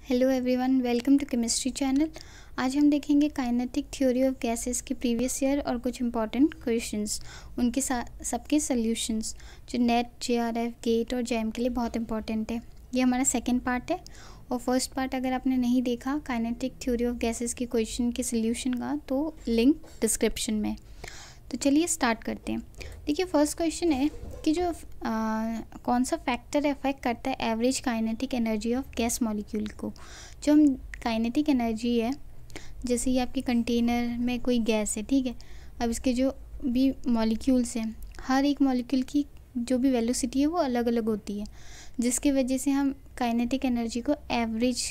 Hello everyone, welcome to chemistry channel. आज हम देखेंगे काइनेटिक थ्योरी ऑफ गैसेस के प्रीवियस ईयर और कुछ इंपॉर्टेंट क्वेश्चंस, उनके सबके सॉल्यूशंस जो नेट, जेआरएफ, गेट और जैम के लिए बहुत इंपॉर्टेंट है। ये हमारा सेकंड पार्ट है और फर्स्ट पार्ट अगर आपने नहीं देखा काइनेटिक थ्योरी ऑफ गैसेस के क्वेश्चन के सॉल्यूशन का, तो लिंक डिस्क्रिप्शन में। तो चलिए स्टार्ट करते हैं। देखिए फर्स्ट क्वेश्चन है कि जो कौन सा फैक्टर अफेक्ट करता है average kinetic energy of gas molecule को। जो हम काइनेटिक एनर्जी है, जैसे ये आपके कंटेनर में कोई गैस है, ठीक है। अब इसके जो भी मॉलिक्यूल्स हैं, हर एक मॉलिक्यूल की जो भी वेलोसिटी है वो अलग अलग होती है, जिसकी वजह से हम काइनेटिक एनर्जी को एवरेज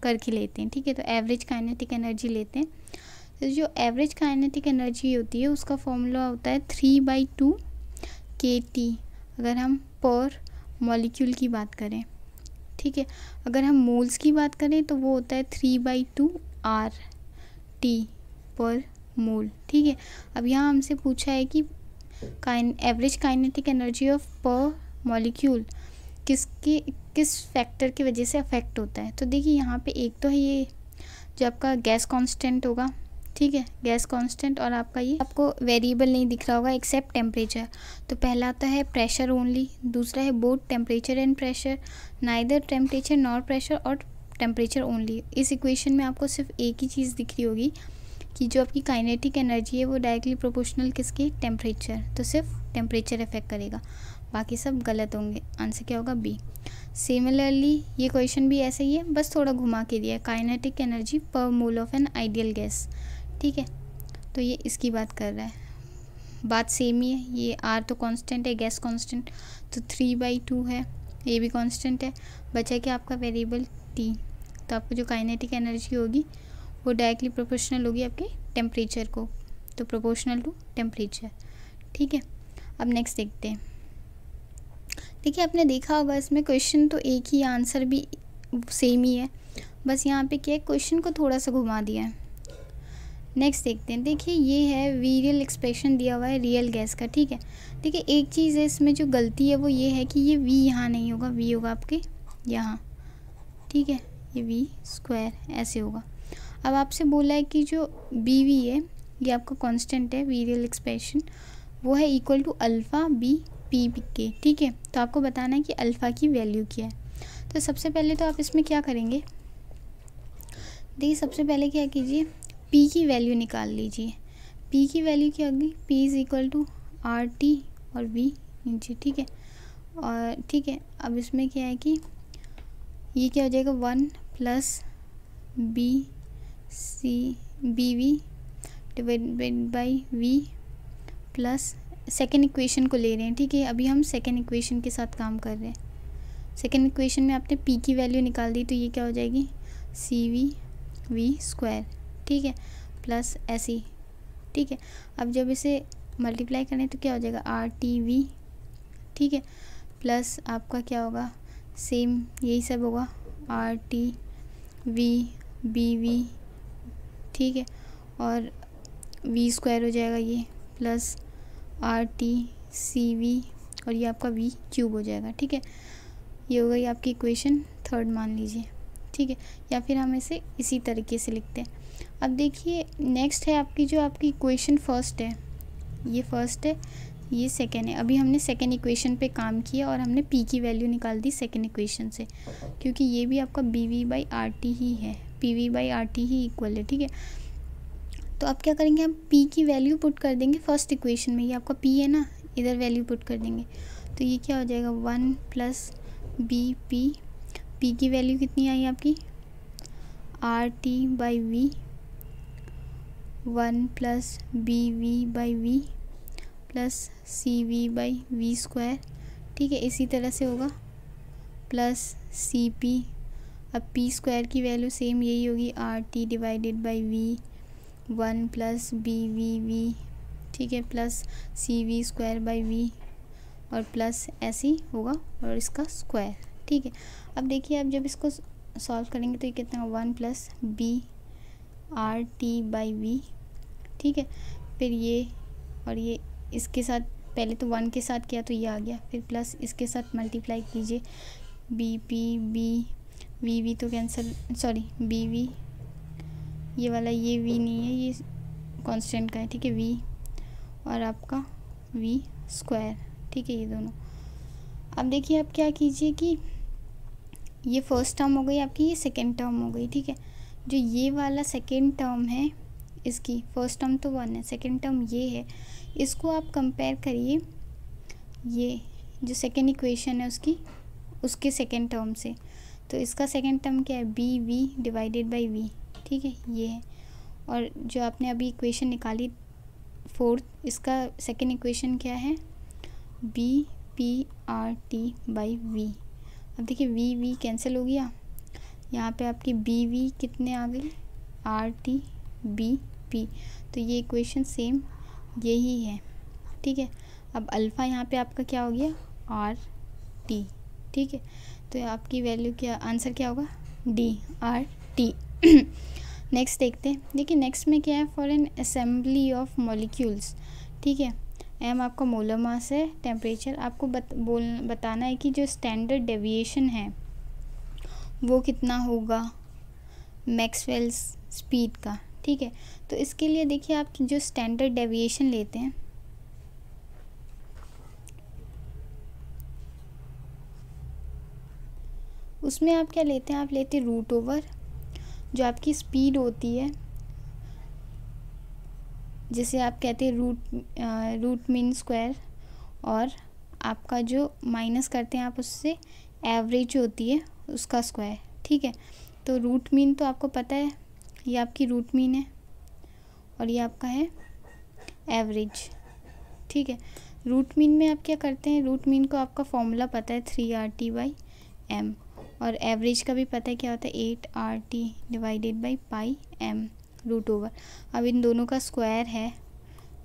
करके लेते हैं, ठीक है। तो एवरेज काइनेटिक एनर्जी लेते हैं। तो जो एवरेज काइनेटिक एनर्जी होती है उसका फॉर्मूला होता है 3/2 kT, अगर हम पर मॉलिक्यूल की बात करें, ठीक है। अगर हम मोल्स की बात करें तो वो होता है 3/2 RT पर मोल, ठीक है। अब यहाँ हमसे पूछा है कि एवरेज काइनेटिक एनर्जी ऑफ पर मॉलिक्यूल किस फैक्टर की वजह से अफेक्ट होता है। तो देखिए यहाँ पे एक तो है ये जो आपका गैस कांस्टेंट होगा, ठीक है, गैस कांस्टेंट, और आपका ये आपको वेरिएबल नहीं दिख रहा होगा एक्सेप्ट टेम्परेचर। तो पहला आता है प्रेशर ओनली, दूसरा है both temperature and pressure, neither temperature nor pressure, और टेम्परेचर ओनली। इस इक्वेशन में आपको सिर्फ एक ही चीज़ दिख रही होगी कि जो आपकी काइनेटिक एनर्जी है वो डायरेक्टली प्रोपोर्शनल किसके, टेम्परेचर। तो सिर्फ टेम्परेचर इफेक्ट करेगा, बाकी सब गलत होंगे। आंसर क्या होगा, बी। सिमिलरली ये क्वेश्चन भी ऐसे ही है, बस थोड़ा घुमा के दिया है, काइनेटिक एनर्जी पर mole of an ideal gas, ठीक है। तो ये इसकी बात कर रहा है, बात सेम ही है। ये आर तो कांस्टेंट है, गैस कांस्टेंट, तो 3/2 है, ये भी कांस्टेंट है। बचा कि आपका वेरिएबल टी। तो आपको जो काइनेटिक एनर्जी होगी वो डायरेक्टली प्रोपोर्शनल होगी आपके टेम्परेचर को, तो प्रोपोर्शनल टू टेम्परेचर, ठीक है। अब नेक्स्ट देखते हैं। देखिए आपने देखा होगा इसमें क्वेश्चन तो एक ही, आंसर भी सेम ही है, बस यहाँ पे क्या है, क्वेश्चन को थोड़ा सा घुमा दिया है। नेक्स्ट देखते हैं। देखिए ये है वीरियल एक्सप्रेशन दिया हुआ है रियल गैस का, ठीक है। देखिए एक चीज़ है इसमें जो गलती है वो ये है कि ये वी यहाँ नहीं होगा, वी होगा आपके यहाँ, ठीक है। ये वी स्क्वायर ऐसे होगा। अब आपसे बोला है कि जो बी वी है ये आपका कांस्टेंट है, वीरियल एक्सप्रेशन वो है equal to alpha B P के, ठीक है। तो आपको बताना है कि अल्फ़ा की वैल्यू क्या है। तो सबसे पहले तो आप इसमें क्या करेंगे, देखिए सबसे पहले क्या कीजिए, पी की वैल्यू निकाल लीजिए। पी की वैल्यू क्या होगी, P is equal to R T और वी नीचे, ठीक है। और ठीक है, अब इसमें क्या है कि ये क्या हो जाएगा, 1 + B C B V divided by V plus second equation को ले रहे हैं, ठीक है। अभी हम सेकेंड इक्वेशन के साथ काम कर रहे हैं। सेकेंड इक्वेशन में आपने पी की वैल्यू निकाल दी, तो ये क्या हो जाएगी, सी वी स्क्वायर, ठीक है, प्लस ऐसी, ठीक है। अब जब इसे मल्टीप्लाई करें तो क्या हो जाएगा, आर टी वी, ठीक है, प्लस आपका क्या होगा, सेम यही सब होगा, R T V B V, ठीक है, और वी स्क्वायर हो जाएगा ये, plus R T C V, और ये आपका वी क्यूब हो जाएगा, ठीक है। ये हो गई आपकी इक्वेशन थर्ड मान लीजिए, ठीक है। या फिर हम इसे इसी तरीके से लिखते हैं। अब देखिए नेक्स्ट है आपकी जो आपकी इक्वेशन फर्स्ट है, ये फर्स्ट है, ये सेकेंड है। अभी हमने सेकेंड इक्वेशन पे काम किया और हमने पी की वैल्यू निकाल दी सेकेंड इक्वेशन से, क्योंकि ये भी आपका B V by R T ही है, P V by R T ही इक्वल है, ठीक है। तो अब क्या करेंगे, हम पी की वैल्यू पुट कर देंगे फर्स्ट इक्वेशन में, ये आपका पी है ना, इधर वैल्यू पुट कर देंगे। तो ये क्या हो जाएगा, 1 + बी पी, पी की वैल्यू कितनी आई आपकी, R T by V, 1 + B V by V plus C V by V square, ठीक है। इसी तरह से होगा प्लस सी पी। अब पी स्क्वायर की वैल्यू सेम यही होगी, R T divided by V, 1 + B V V, ठीक है, plus C V square by V, और प्लस ऐसे ही होगा और इसका स्क्वायर, ठीक है। अब देखिए अब जब इसको सॉल्व करेंगे तो ये कितना, 1 + B R T by V, ठीक है। फिर ये और ये इसके साथ, पहले तो 1 के साथ किया तो ये आ गया, फिर प्लस इसके साथ मल्टीप्लाई कीजिए, बी पी बी वी तो कैंसिल, सॉरी वी ये वाला, ये वी नहीं है, ये कांस्टेंट का है, ठीक है, वी और आपका वी स्क्वायर, ठीक है, ये दोनों। अब देखिए आप क्या कीजिए कि ये फर्स्ट टर्म हो गई आपकी, ये सेकेंड टर्म हो गई, ठीक है। जो ये वाला सेकेंड टर्म है इसकी, फर्स्ट टर्म तो 1 है, सेकेंड टर्म ये है, इसको आप कंपेयर करिए ये जो सेकेंड इक्वेशन है उसके सेकेंड टर्म से। तो इसका सेकेंड टर्म क्या है, B V divided by V, ठीक है, ये है। और जो आपने अभी इक्वेशन निकाली फोर्थ, इसका सेकेंड इक्वेशन क्या है, B P R T by V. अब देखिए वी कैंसिल हो गया, यहाँ पे आपकी बी वी कितने आ गई, आर टी बी पी, तो ये इक्वेशन सेम यही है, ठीक है। अब अल्फ़ा यहाँ पे आपका क्या हो गया, आर टी, ठीक है। तो आपकी वैल्यू क्या, आंसर क्या होगा, डी आर टी। नेक्स्ट देखते हैं। देखिए नेक्स्ट में क्या है, for an assembly of molecules, ठीक है। एम आपका मोलर मास है, टेम्परेचर आपको बताना है कि जो स्टैंडर्ड डेविएशन है वो कितना होगा मैक्सवेल्स स्पीड का, ठीक है। तो इसके लिए देखिए आप जो स्टैंडर्ड डेविएशन लेते हैं, उसमें आप क्या लेते हैं, आप लेते हैं रूट ओवर जो आपकी स्पीड होती है, जिसे आप कहते हैं रूट मीन स्क्वायर, और आपका जो माइनस करते हैं आप उससे एवरेज होती है उसका स्क्वायर, ठीक है। तो रूट मीन तो आपको पता है, ये आपकी रूट मीन है और ये आपका है एवरेज, ठीक है। रूट मीन में आप क्या करते हैं, रूट मीन को आपका फॉर्मूला पता है 3RT/m, और एवरेज का भी पता है क्या होता है 8RT divided by pi m root over. अब इन दोनों का स्क्वायर है,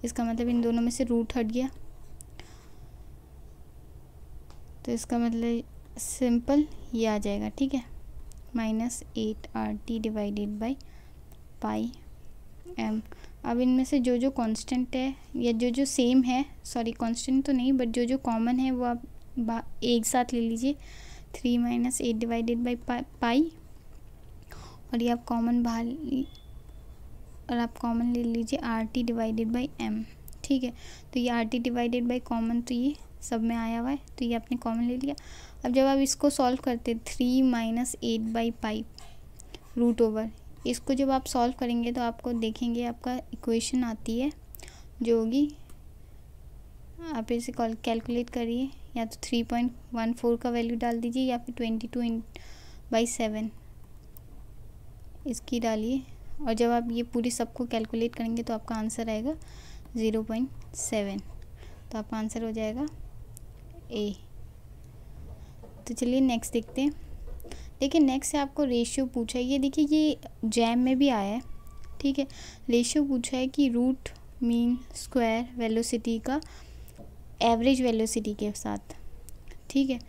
इसका मतलब इन दोनों में से रूट हट गया, तो इसका मतलब सिंपल ये आ जाएगा, ठीक है, -8RT divided by pi m। अब इनमें से जो जो कांस्टेंट है या जो जो सेम है, सॉरी कांस्टेंट तो नहीं बट जो जो कॉमन है वो आप एक साथ ले लीजिए, 3 - 8 डिवाइडेड बाई पाई, और ये आप कॉमन बाहर और आप कॉमन ले लीजिए RT डिवाइडेड बाई m, ठीक है। तो ये RT डिवाइडेड बाई कॉमन तो ये सब में आया हुआ है, तो ये आपने कॉमन ले लिया। अब जब आप इसको सॉल्व करते 3 - 8 बाई पाई रूट ओवर, इसको जब आप सॉल्व करेंगे तो आपको देखेंगे आपका इक्वेशन आती है जो होगी, आप इसे कैलकुलेट करिए, या तो 3.14 का वैल्यू डाल दीजिए या फिर 22/7 इसकी डालिए, और जब आप ये पूरी सबको कैलकुलेट करेंगे तो आपका आंसर आएगा 0.7, तो आपका आंसर हो जाएगा ए। तो चलिए नेक्स्ट देखते हैं। देखिए नेक्स्ट से आपको रेशियो पूछा है, ये देखिए ये जैम में भी आया है, ठीक है। रेशियो पूछा है कि रूट मीन स्क्वायर वेलोसिटी का एवरेज वेलोसिटी के साथ, ठीक है।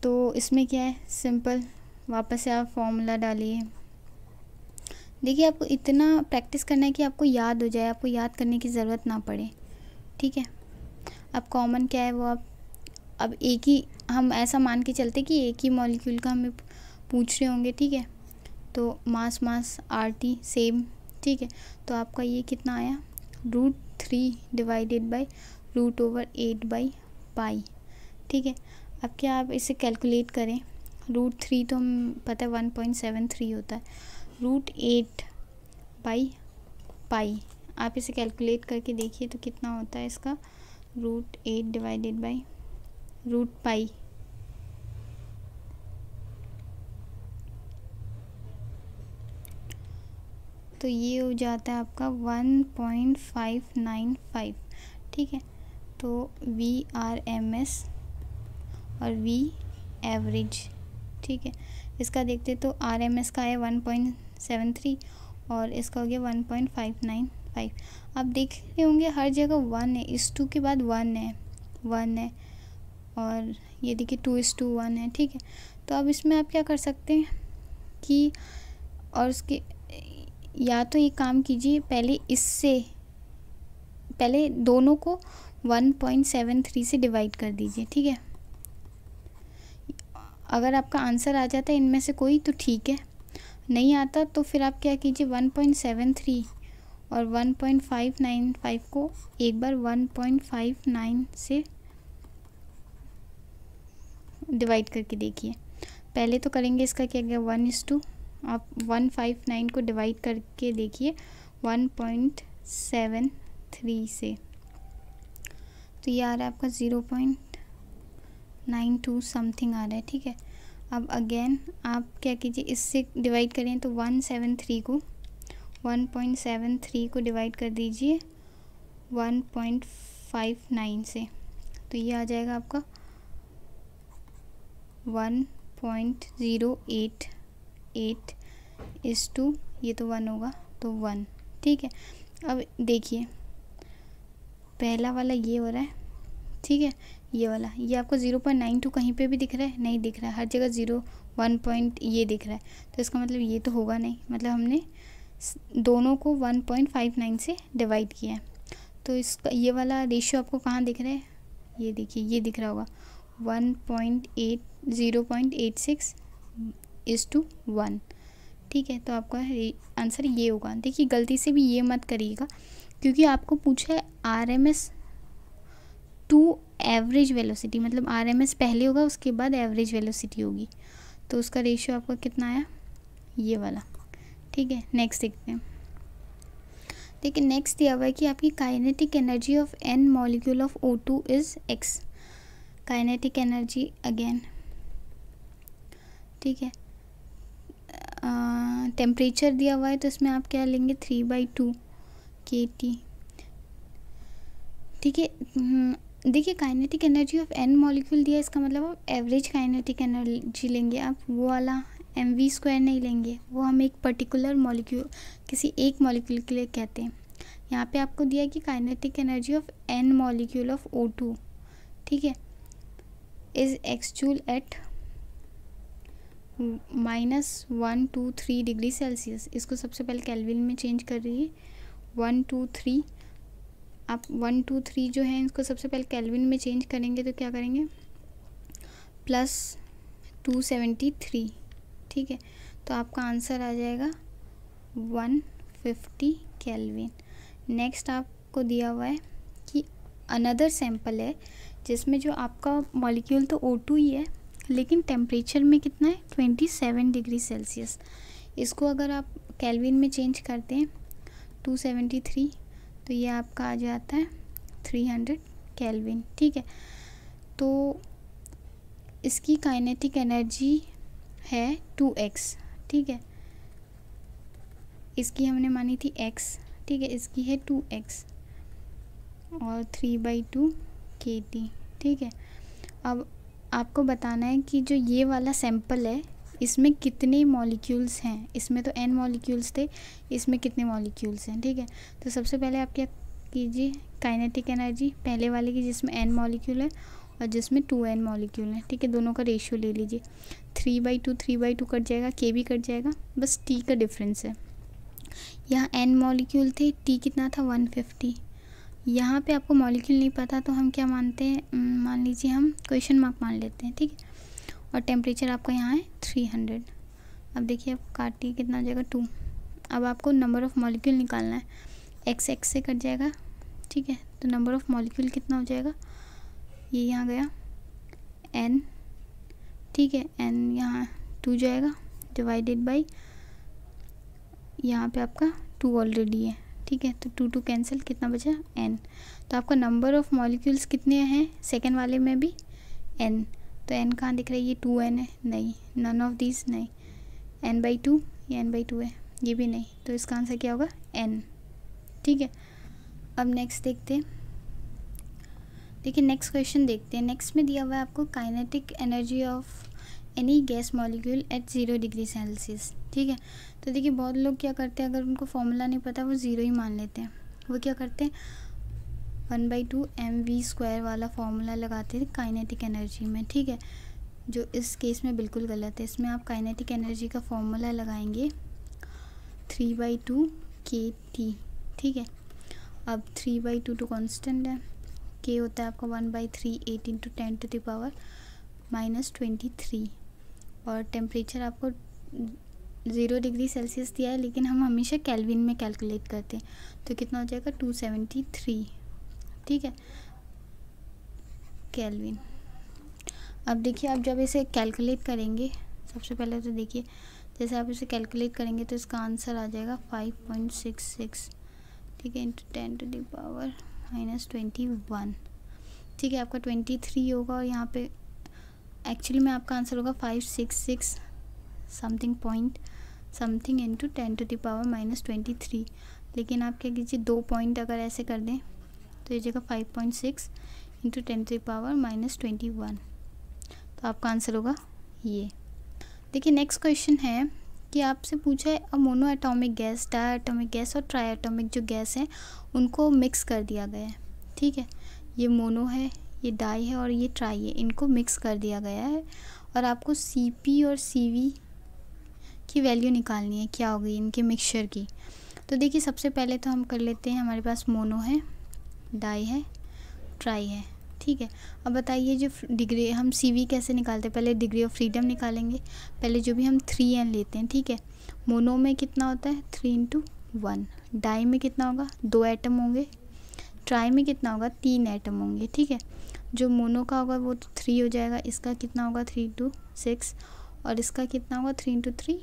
तो इसमें क्या है, सिंपल वापस से आप फॉर्मूला डालिए। देखिए आपको इतना प्रैक्टिस करना है कि आपको याद हो जाए, आपको याद करने की ज़रूरत ना पड़े, ठीक है। अब कॉमन क्या है वो आप, अब एक ही, हम ऐसा मान के चलते कि एक ही मॉलिक्यूल का हमें पूछ रहे होंगे, ठीक है। तो मास RT सेम, ठीक है। तो आपका ये कितना आया, √3 divided by root over 8 by pi, ठीक है। अब क्या आप इसे कैलकुलेट करें, √3 तो हम पता है 1.73 होता है, √8 बाई पाई, आप इसे कैलकुलेट करके देखिए तो कितना होता है इसका, √8 डिवाइडेड बाई रूट पाई, तो ये हो जाता है आपका 1.595, ठीक है। तो VRMS और V एवरेज, ठीक है। इसका देखते तो RMS का है 1.73 और इसका हो गया 1.595। आप देख रहे होंगे हर जगह 1 है, इस 2 के बाद 1 है, और ये देखिए 2:1 है, ठीक है। तो अब इसमें आप क्या कर सकते हैं कि, और उसके या तो ये काम कीजिए, पहले दोनों को 1.73 से डिवाइड कर दीजिए, ठीक है। अगर आपका आंसर आ जाता है इनमें से कोई तो ठीक है, नहीं आता तो फिर आप क्या कीजिए 1.73 और 1.595 को एक बार 1.59 से डिवाइड करके देखिए। पहले तो करेंगे इसका क्या गया 1:2, आप 159 को डिवाइड करके देखिए 1.73 से, तो ये आ रहा है आपका 0.92 समथिंग आ रहा है। ठीक है, अब अगेन आप क्या कीजिए इससे डिवाइड करें तो 1.73 को डिवाइड कर दीजिए 1.59 से, तो ये आ जाएगा आपका 1.088 इस टू, ये तो 1 होगा तो 1। ठीक है, अब देखिए पहला वाला ये हो रहा है, ठीक है, ये वाला ये आपको 0.92 कहीं पे भी दिख रहा है? नहीं दिख रहा है, हर जगह 1 पॉइंट ये दिख रहा है, तो इसका मतलब ये तो होगा नहीं, मतलब हमने दोनों को 1.59 से डिवाइड किया है। तो इसका ये वाला रेशियो आपको कहाँ दिख रहा है? ये देखिए, ये दिख रहा होगा 0.86:1। ठीक है, तो आपका आंसर ये होगा। देखिए गलती से भी ये मत करिएगा, क्योंकि आपको पूछा है RMS टू एवरेज वेलोसिटी, मतलब RMS पहले होगा उसके बाद एवरेज वेलोसिटी होगी, तो उसका रेशियो आपका कितना आया? ये वाला। ठीक है, नेक्स्ट देखते हैं। देखिए नेक्स्ट दिया हुआ है कि आपकी kinetic energy of n molecule of O2 is x। Kinetic energy again, ठीक है, टेम्परेचर दिया हुआ है तो इसमें आप क्या लेंगे 3/2 kT। ठीक है, देखिए kinetic energy of n molecule दिया है, इसका मतलब आप एवरेज काइनेटिक एनर्जी लेंगे, आप वो वाला mv² नहीं लेंगे, वो हम एक पर्टिकुलर मॉलिक्यूल, किसी एक मॉलिक्यूल के लिए कहते हैं। यहाँ पे आपको दिया है कि kinetic energy of n molecule of O2, ठीक है, is X joule at -123 degree Celsius. इसको सबसे पहले केल्विन में चेंज कर रही है 123, आप 123 जो है इसको सबसे पहले केल्विन में चेंज करेंगे तो क्या करेंगे +273। ठीक है, तो आपका आंसर आ जाएगा 150 केल्विन। नेक्स्ट आपको दिया हुआ है कि अनदर सैंपल है जिसमें जो आपका मॉलिक्यूल तो O2 ही है, लेकिन टेम्परेचर में कितना है 27 डिग्री सेल्सियस। इसको अगर आप केल्विन में चेंज करते हैं 273, तो ये आपका आ जाता है 300 केल्विन। ठीक है, तो इसकी काइनेटिक एनर्जी है 2x। ठीक है, इसकी हमने मानी थी x, ठीक है, इसकी है 2x और 3/2 kT। ठीक है, अब आपको बताना है कि जो ये वाला सैंपल है इसमें कितने मॉलिक्यूल्स हैं। इसमें तो n मॉलिक्यूल्स थे, इसमें कितने मॉलिक्यूल्स हैं। ठीक है, तो सबसे पहले आप क्या कीजिए काइनेटिक एनर्जी पहले वाले की जिसमें n मॉलिक्यूल है और जिसमें 2n मॉलिक्यूल है। ठीक है, दोनों का रेशियो ले लीजिए, 3/2 कट जाएगा, k भी कट जाएगा, बस t का डिफरेंस है। यहाँ n मॉलिक्यूल थे, t कितना था 150। यहाँ पे आपको मॉलिक्यूल नहीं पता तो हम क्या मानते हैं, मान लीजिए हम क्वेश्चन मार्क मान लेते हैं। ठीक है, और टेम्परेचर आपका यहाँ है 300। अब देखिए अब काटिए कितना हो जाएगा 2। अब आपको नंबर ऑफ़ मॉलिक्यूल निकालना है, x से कट जाएगा। ठीक है, तो नंबर ऑफ़ मॉलिक्यूल कितना हो जाएगा, ये यहाँ गया n। ठीक है, n यहाँ 2 जाएगा डिवाइडेड बाई, यहाँ पे आपका 2 ऑलरेडी है। ठीक है, तो 2 कैंसिल, कितना बचा n। तो आपका नंबर ऑफ़ मॉलिक्यूल्स कितने हैं सेकेंड वाले में भी n, तो n कहाँ दिख रहा है, ये 2n है, नहीं, नन ऑफ दिस, नहीं, n/2, ये n/2 है, ये भी नहीं, तो इसका आंसर क्या होगा n। ठीक है, अब नेक्स्ट देखते हैं। देखिए नेक्स्ट क्वेश्चन देखते हैं। नेक्स्ट में दिया हुआ है आपको kinetic energy of any gas molecule eight 0 degree Celsius. ठीक है, तो देखिए बहुत लोग क्या करते हैं, अगर उनको फॉर्मूला नहीं पता वो 0 ही मान लेते हैं। वो क्या करते हैं 1/2 mv² वाला फॉर्मूला लगाते थे काइनेटिक एनर्जी में। ठीक है, जो इस केस में बिल्कुल गलत है। इसमें आप काइनेटिक एनर्जी का फॉर्मूला लगाएंगे 3/2 kT। ठीक है, अब 3/2 तो कांस्टेंट है, k होता है आपका 1/3 8 × 10⁻⁻23। और टेम्परेचर आपको 0 डिग्री सेल्सियस दिया है, लेकिन हम हमेशा केल्विन में कैलकुलेट करते हैं, तो कितना हो जाएगा 273, ठीक है, केल्विन। अब देखिए, आप जब इसे कैलकुलेट करेंगे, सबसे पहले तो देखिए जैसे आप इसे कैलकुलेट करेंगे तो इसका आंसर आ जाएगा 5.66, ठीक है, इंटू 10⁻⁻21, ठीक है। आपका 23 होगा और यहाँ पे एक्चुअली में आपका आंसर होगा 566 समथिंग पॉइंट समथिंग इंटू 10⁻⁻23, लेकिन आप क्या कीजिए 2 पॉइंट अगर ऐसे कर दें तो ये जगह 5.6 इंटू 10⁻⁻21, तो आपका आंसर होगा ये। देखिए नेक्स्ट क्वेश्चन है कि आपसे पूछा है a mono atomic gas, di atomic gas और ट्राई एटॉमिक जो गैस है उनको मिक्स कर दिया गया है, ठीक है। ये मोनो है, ये डाई है और ये ट्राई है, इनको मिक्स कर दिया गया है और आपको Cp और Cv की वैल्यू निकालनी है, क्या होगी इनके मिक्सचर की। तो देखिए सबसे पहले तो हम कर लेते हैं, हमारे पास मोनो है, डाई है, ट्राई है, ठीक है। अब बताइए जो डिग्री हम Cv कैसे निकालते हैं, पहले डिग्री ऑफ फ्रीडम निकालेंगे। पहले जो भी हम 3n लेते हैं, ठीक है। मोनो में कितना होता है 3 × 1, डाई में कितना होगा 2 एटम होंगे, ट्राई में कितना होगा 3 एटम होंगे, ठीक है। जो मोनो का होगा वो तो 3 हो जाएगा, इसका कितना होगा 3 × 6 और इसका कितना होगा 3 × 3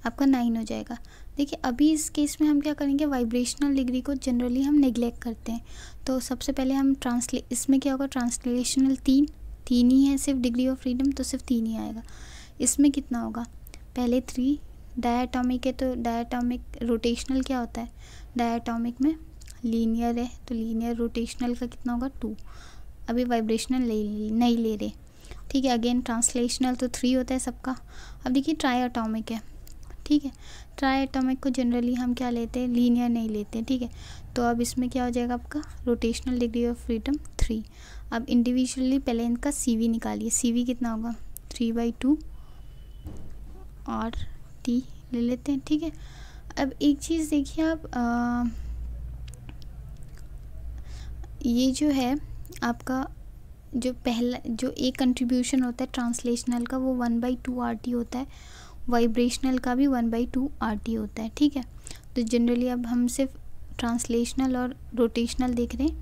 आपका 9 हो जाएगा। देखिए अभी इस केस में हम क्या करेंगे, वाइब्रेशनल डिग्री को जनरली हम नेग्लेक्ट करते हैं, तो सबसे पहले हम इसमें क्या होगा ट्रांसलेशनल 3 ही है सिर्फ डिग्री ऑफ फ्रीडम, तो सिर्फ 3 ही आएगा। इसमें कितना होगा, पहले 3, डायटोमिक है तो डायटोमिक रोटेशनल क्या होता है, डायटोमिक में लीनियर है तो लीनियर रोटेशनल का कितना होगा 2, अभी वाइब्रेशनल नहीं ले रहे, ठीक है। अगेन ट्रांसलेशनल तो 3 होता है सबका। अब देखिए ट्राई एटॉमिक है, ठीक है, ट्राई एटॉमिक को जनरली हम क्या लेते हैं, लीनियर नहीं लेते हैं, ठीक है। तो अब इसमें क्या हो जाएगा आपका रोटेशनल डिग्री ऑफ फ्रीडम 3। अब इंडिविजुअली पहले इनका Cv निकालिए, Cv कितना होगा 3/2 RT ले लेते हैं, ठीक है। अब एक चीज़ देखिए आप ये जो है आपका जो पहला जो एक कंट्रीब्यूशन होता है ट्रांसलेशनल का वो 1/2 RT होता है, वाइब्रेशनल का भी 1/2 RT होता है, ठीक है। तो जनरली अब हम सिर्फ ट्रांसलेशनल और रोटेशनल देख रहे हैं,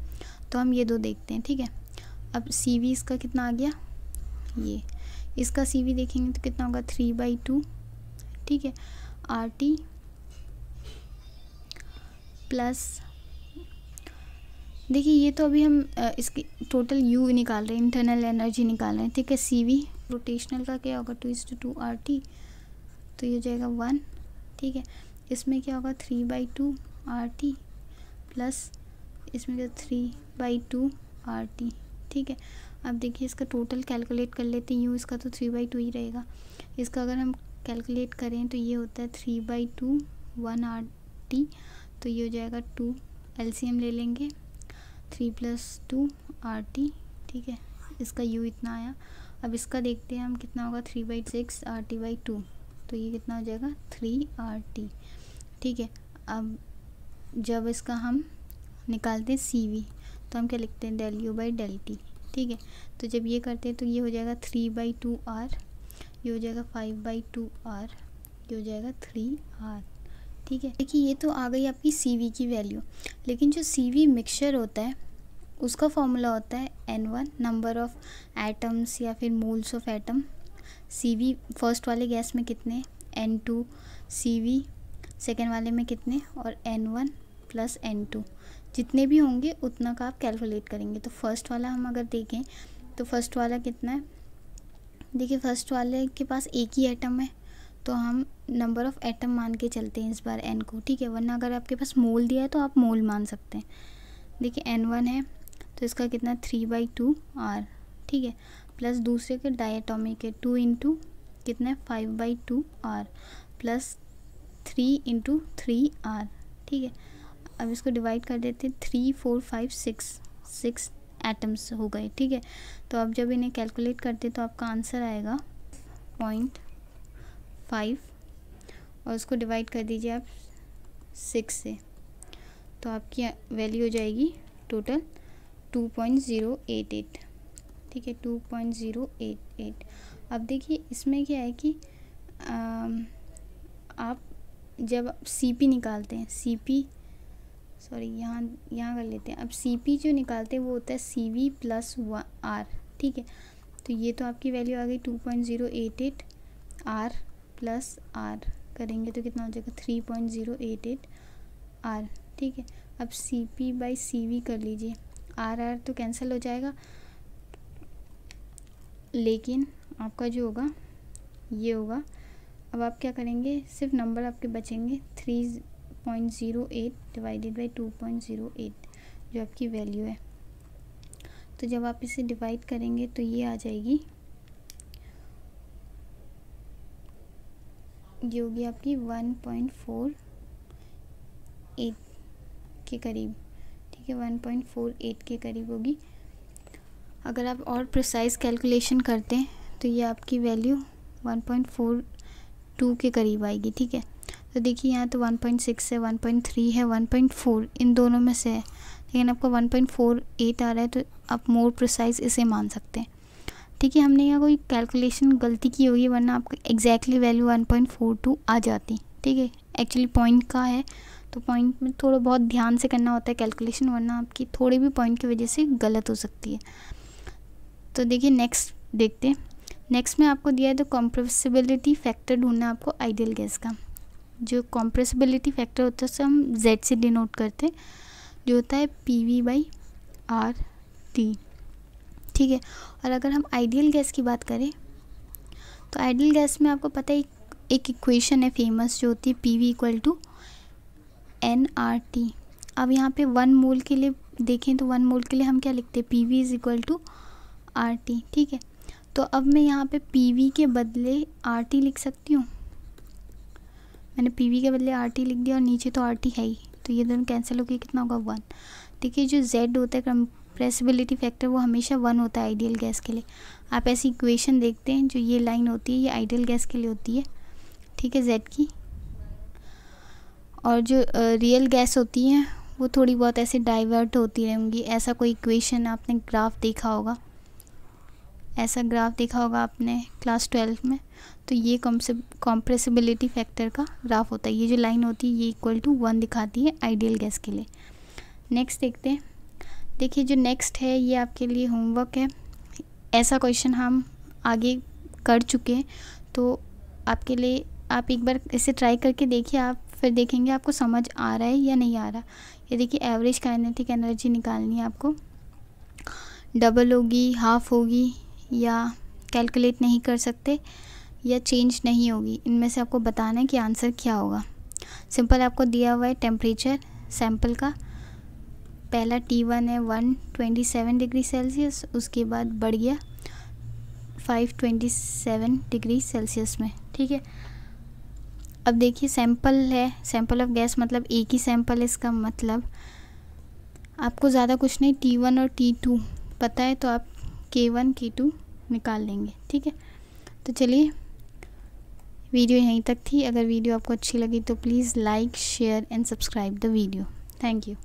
तो हम ये दो देखते हैं, ठीक है। अब Cv इसका कितना आ गया, ये इसका Cv देखेंगे तो कितना होगा 3/2, ठीक है, RT प्लस देखिए ये तो अभी हम इसकी टोटल U निकाल रहे हैं, इंटरनल एनर्जी निकाल रहे हैं, ठीक है। Cv रोटेशनल का क्या होगा 2:2 RT, तो ये हो जाएगा 1, ठीक है। इसमें क्या होगा 3/2 RT प्लस इसमें क्या 3/2 RT, ठीक है। अब देखिए इसका टोटल कैलकुलेट कर लेते हैं, U इसका तो 3/2 ही रहेगा, इसका अगर हम कैलकुलेट करें तो ये होता है 3/2 1 RT, तो ये हो जाएगा 2, LCM ले लेंगे 3 + 2 RT, ठीक है। इसका U इतना आया। अब इसका देखते हैं हम कितना होगा 3/6 RT/2, तो ये कितना हो जाएगा 3 RT, ठीक है। अब जब इसका हम निकालते हैं Cv तो हम क्या लिखते हैं del/U/del T, ठीक है। तो जब ये करते हैं तो ये हो जाएगा 3/2 R, ये हो जाएगा 5/2 R, ये हो जाएगा 3 R, ठीक है। देखिए ये तो आ गई आपकी Cv की वैल्यू, लेकिन जो Cv मिक्सचर होता है उसका फॉर्मूला होता है N1 नंबर ऑफ़ एटम्स या फिर moles of atom. Cv first वाले गैस में कितने, N2, Cv सेकेंड वाले में कितने, और N1 + N2 जितने भी होंगे उतना का आप कैलकुलेट करेंगे। तो फर्स्ट वाला हम अगर देखें तो फर्स्ट वाला कितना है, देखिए फर्स्ट वाले के पास एक ही एटम है, तो हम नंबर ऑफ़ एटम मान के चलते हैं इस बार N को, ठीक है। वरना अगर आपके पास मोल दिया है तो आप मोल मान सकते हैं। देखिए N1 है तो इसका कितना 3/2 R, ठीक है, प्लस दूसरे के डायटोमिक है 2 × कितना है 5/2 R प्लस 3 × 3 R, ठीक है। अब इसको डिवाइड कर देते हैं 3 4 5 6 एटम्स हो गए, ठीक है। तो अब जब इन्हें कैलकुलेट करते तो आपका आंसर आएगा 0.5 और उसको डिवाइड कर दीजिए आप 6 से, तो आपकी वैल्यू हो जाएगी टोटल 2.088, ठीक है, 2.088। अब देखिए इसमें क्या है कि आप जब CP निकालते हैं, यहाँ कर लेते हैं। अब CP जो निकालते हैं वो होता है CV प्लस R, ठीक है। तो ये तो आपकी वैल्यू आ गई 2.088 R प्लस R करेंगे तो कितना हो जाएगा 3.088 R, ठीक है। अब CP बाई CV कर लीजिए, R तो कैंसिल हो जाएगा, लेकिन आपका जो होगा ये होगा। अब आप क्या करेंगे, सिर्फ नंबर आपके बचेंगे 3.08 डिवाइडेड बाई 2.08 जो आपकी वैल्यू है। तो जब आप इसे डिवाइड करेंगे तो ये आ जाएगी, ये होगी आपकी 1.48 के करीब, ठीक है, 1.48 के करीब होगी। अगर आप और प्रिसाइज कैलकुलेशन करते हैं तो ये आपकी वैल्यू 1.42 के करीब आएगी, ठीक है। तो देखिए यहाँ तो 1.6 है, 1.3 है, 1.4 इन दोनों में से है, लेकिन आपको 1.48 आ रहा है तो आप मोर प्रिसाइज इसे मान सकते हैं, ठीक है। हमने यहाँ कोई कैलकुलेशन गलती की होगी, वरना आपको एग्जैक्टली वैल्यू 1.42 आ जाती, ठीक है। एक्चुअली पॉइंट का है तो पॉइंट में थोड़ा बहुत ध्यान से करना होता है कैलकुलेशन, वरना आपकी थोड़ी भी पॉइंट की वजह से गलत हो सकती है। तो देखिए नेक्स्ट देखते हैं। नेक्स्ट में आपको दिया है तो कॉम्प्रेसिबिलिटी फैक्टर ढूंढना आपको आइडियल गैस का। जो कॉम्प्रेसिबिलिटी फैक्टर होता है उसे हम Z से डिनोट करते हैं, जो होता है PV/RT, ठीक है। और अगर हम आइडियल गैस की बात करें तो आइडियल गैस में आपको पता है एक इक्वेशन है फेमस, जो होती है PV=nRT। अब यहाँ पे 1 मोल के लिए देखें तो 1 मोल के लिए हम क्या लिखते हैं, PV=RT, ठीक है। तो अब मैं यहाँ पे PV के बदले RT लिख सकती हूँ। मैंने PV के बदले RT लिख दिया और नीचे तो RT है ही, तो ये दोनों कैंसिल होकर कितना होगा 1। देखिए जो Z होता है कंप्रेसिबिलिटी फैक्टर वो हमेशा 1 होता है आइडियल गैस के लिए। आप ऐसी इक्वेशन देखते हैं, जो ये लाइन होती है ये आइडियल गैस के लिए होती है, ठीक है, Z की। और जो रियल गैस होती हैं वो थोड़ी बहुत ऐसे डाइवर्ट होती रहेंगी। ऐसा कोई इक्वेशन आपने ग्राफ देखा होगा, ऐसा ग्राफ देखा होगा आपने क्लास 12 में, तो ये कॉम्प्रेसिबिलिटी फैक्टर का ग्राफ होता है। ये जो लाइन होती है ये =1 दिखाती है आइडियल गैस के लिए। नेक्स्ट देखते हैं। देखिए जो नेक्स्ट है ये आपके लिए होमवर्क है। ऐसा क्वेश्चन हम आगे कर चुके हैं, तो आपके लिए आप एक बार इसे ट्राई करके देखिए, आप फिर देखेंगे आपको समझ आ रहा है या नहीं आ रहा। ये देखिए एवरेज काइनेटिक एनर्जी निकालनी है आपको, डबल होगी, हाफ होगी, या कैलकुलेट नहीं कर सकते, या चेंज नहीं होगी। इनमें से आपको बताना है कि आंसर क्या होगा। सिंपल आपको दिया हुआ है टेम्परेचर सैंपल का, पहला T1 है 127 डिग्री सेल्सियस, उसके बाद बढ़ गया 527 डिग्री सेल्सियस में, ठीक है। अब देखिए सैंपल है, सैंपल ऑफ गैस मतलब एक ही सैंपल है, इसका मतलब आपको ज़्यादा कुछ नहीं, T1 और T2 पता है तो आप K1 K2 निकाल लेंगे, ठीक है। तो चलिए वीडियो यहीं तक थी। अगर वीडियो आपको अच्छी लगी तो please like, share and subscribe the video. Thank you.